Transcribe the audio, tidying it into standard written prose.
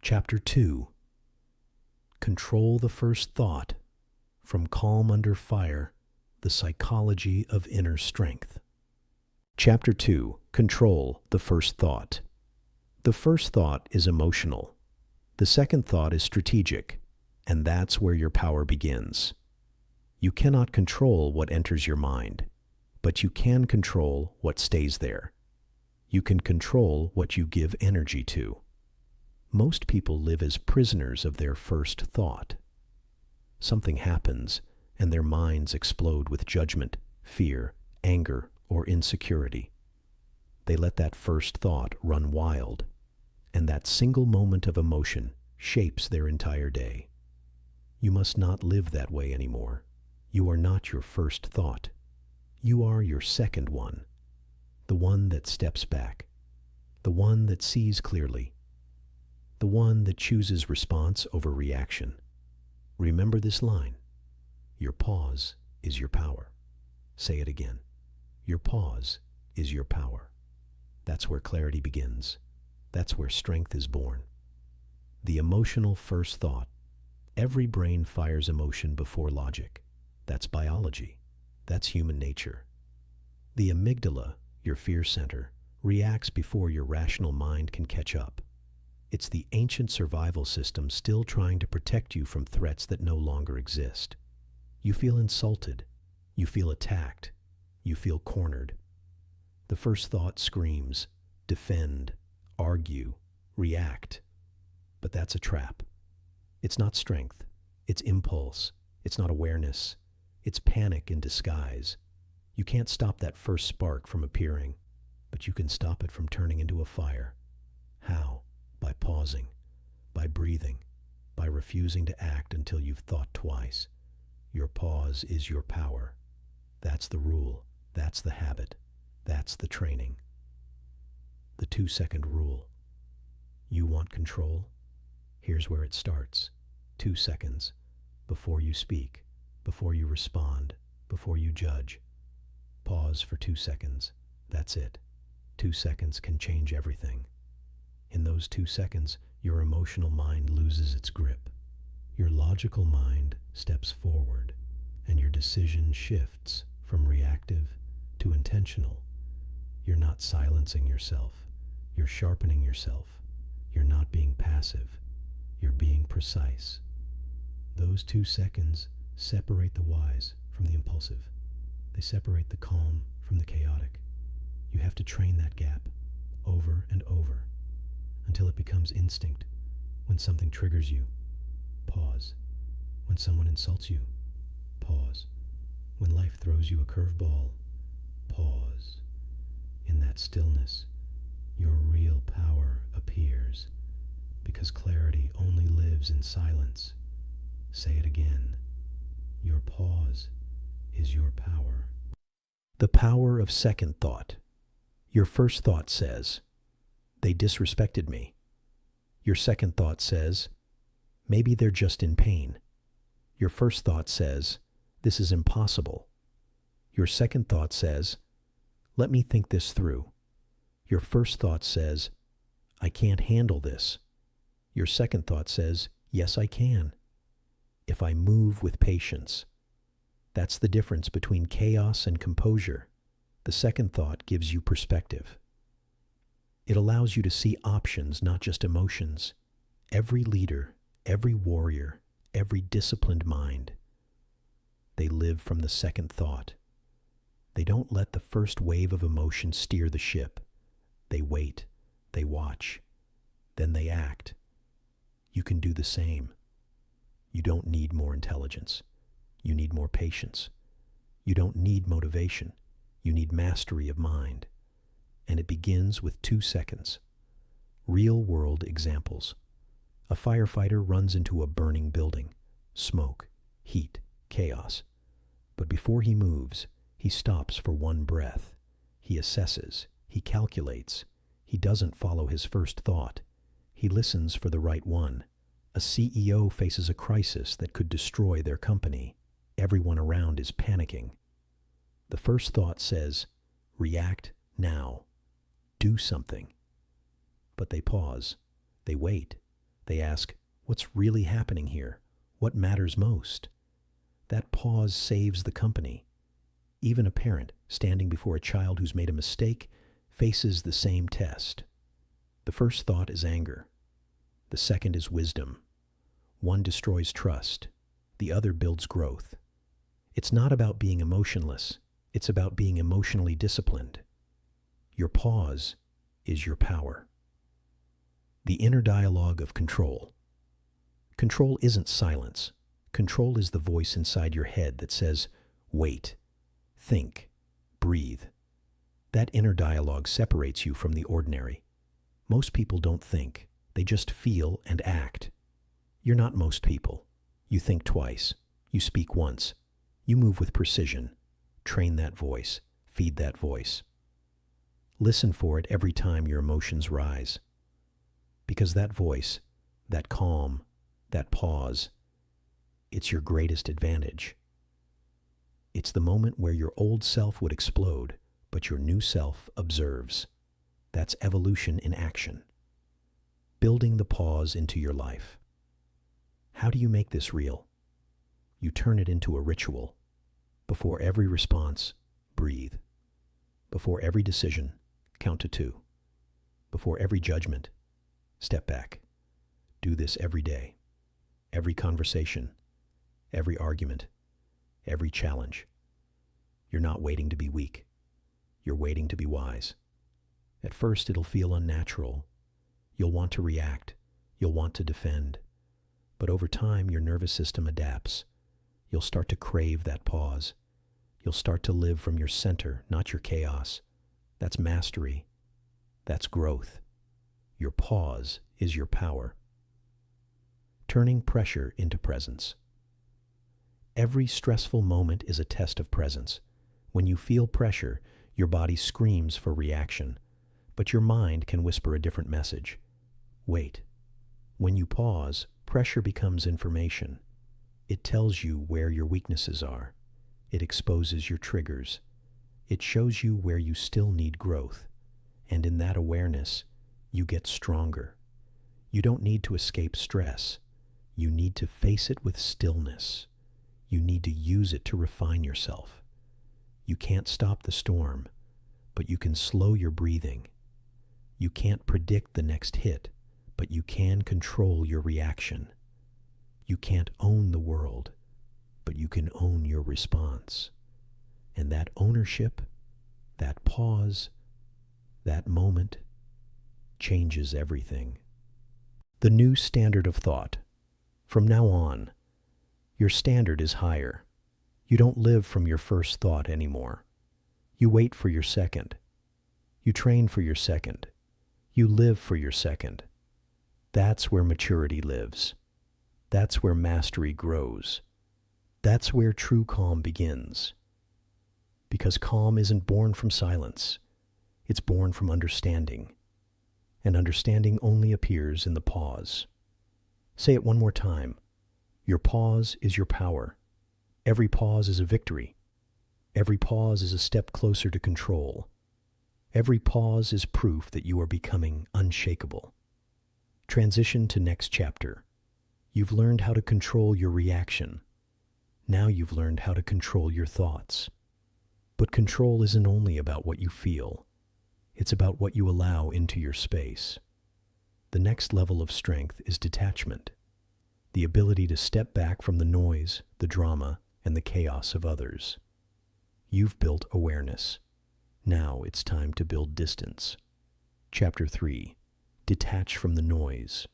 Chapter 2. Control the first thought. From Calm Under Fire, the Psychology of Inner Strength. Chapter 2. Control the first thought. The first thought is emotional. The second thought is strategic, and that's where your power begins. You cannot control what enters your mind, but you can control what stays there. You can control what you give energy to. Most people live as prisoners of their first thought. Something happens, and their minds explode with judgment, fear, anger, or insecurity. They let that first thought run wild, and that single moment of emotion shapes their entire day. You must not live that way anymore. You are not your first thought. You are your second one, the one that steps back, the one that sees clearly, the one that chooses response over reaction. Remember this line: your pause is your power. Say it again. Your pause is your power. That's where clarity begins. That's where strength is born. The emotional first thought. Every brain fires emotion before logic. That's biology. That's human nature. The amygdala, your fear center, reacts before your rational mind can catch up. It's the ancient survival system still trying to protect you from threats that no longer exist. You feel insulted. You feel attacked. You feel cornered. The first thought screams, defend, argue, react. But that's a trap. It's not strength. It's impulse. It's not awareness. It's panic in disguise. You can't stop that first spark from appearing, but you can stop it from turning into a fire. How? By pausing, by breathing, by refusing to act until you've thought twice. Your pause is your power. That's the rule. That's the habit. That's the training. The 2-second rule. You want control? Here's where it starts. 2 seconds. Before you speak, before you respond, before you judge. Pause for 2 seconds. That's it. 2 seconds can change everything. In those 2 seconds, your emotional mind loses its grip. Your logical mind steps forward, and your decision shifts from reactive to intentional. You're not silencing yourself. You're sharpening yourself. You're not being passive. You're being precise. Those 2 seconds separate the wise from the impulsive. They separate the calm from the chaotic. You have to train that gap over and over until it becomes instinct. When something triggers you, pause. When someone insults you, pause. When life throws you a curveball, pause. In that stillness, your real power appears, because clarity only lives in silence. Say it again. Your pause is your power. The power of second thought. Your first thought says, they disrespected me. Your second thought says, maybe they're just in pain. Your first thought says, this is impossible. Your second thought says, let me think this through. Your first thought says, I can't handle this. Your second thought says, yes, I can. If I move with patience. That's the difference between chaos and composure. The second thought gives you perspective. It allows you to see options, not just emotions. Every leader, every warrior, every disciplined mind, they live from the second thought. They don't let the first wave of emotion steer the ship. They wait, they watch, then they act. You can do the same. You don't need more intelligence. You need more patience. You don't need motivation. You need mastery of mind. And it begins with 2 seconds. Real-world examples. A firefighter runs into a burning building. Smoke, heat, chaos. But before he moves, he stops for one breath. He assesses. He calculates. He doesn't follow his first thought. He listens for the right one. A CEO faces a crisis that could destroy their company. Everyone around is panicking. The first thought says, react now. Do something. But they pause. They wait. They ask, what's really happening here? What matters most? That pause saves the company. Even a parent standing before a child who's made a mistake faces the same test. The first thought is anger. The second is wisdom. One destroys trust. The other builds growth. It's not about being emotionless. It's about being emotionally disciplined. Your pause is your power. The inner dialogue of control. Control isn't silence. Control is the voice inside your head that says, wait, think, breathe. That inner dialogue separates you from the ordinary. Most people don't think. They just feel and act. You're not most people. You think twice. You speak once. You move with precision. Train that voice. Feed that voice. Listen for it every time your emotions rise. Because that voice, that calm, that pause, it's your greatest advantage. It's the moment where your old self would explode, but your new self observes. That's evolution in action. Building the pause into your life. How do you make this real? You turn it into a ritual. Before every response, breathe. Before every decision, count to 2. Before every judgment, step back. Do this every day. Every conversation, every argument, every challenge. You're not waiting to be weak. You're waiting to be wise. At first, it'll feel unnatural. You'll want to react. You'll want to defend. But over time, your nervous system adapts. You'll start to crave that pause. You'll start to live from your center, not your chaos. That's mastery. That's growth. Your pause is your power. Turning pressure into presence. Every stressful moment is a test of presence. When you feel pressure, your body screams for reaction, but your mind can whisper a different message. Wait. When you pause, pressure becomes information. It tells you where your weaknesses are. It exposes your triggers. It shows you where you still need growth. And in that awareness, you get stronger. You don't need to escape stress. You need to face it with stillness. You need to use it to refine yourself. You can't stop the storm, but you can slow your breathing. You can't predict the next hit, but you can control your reaction. You can't own the world, but you can own your response. And that ownership, that pause, that moment changes everything. The new standard of thought. From now on, your standard is higher. You don't live from your first thought anymore. You wait for your second. You train for your second. You live for your second. That's where maturity lives. That's where mastery grows. That's where true calm begins. Because calm isn't born from silence. It's born from understanding. And understanding only appears in the pause. Say it one more time. Your pause is your power. Every pause is a victory. Every pause is a step closer to control. Every pause is proof that you are becoming unshakable. Transition to next chapter. You've learned how to control your reaction. Now you've learned how to control your thoughts. But control isn't only about what you feel. It's about what you allow into your space. The next level of strength is detachment. The ability to step back from the noise, the drama, and the chaos of others. You've built awareness. Now it's time to build distance. Chapter 3. Detach from the noise.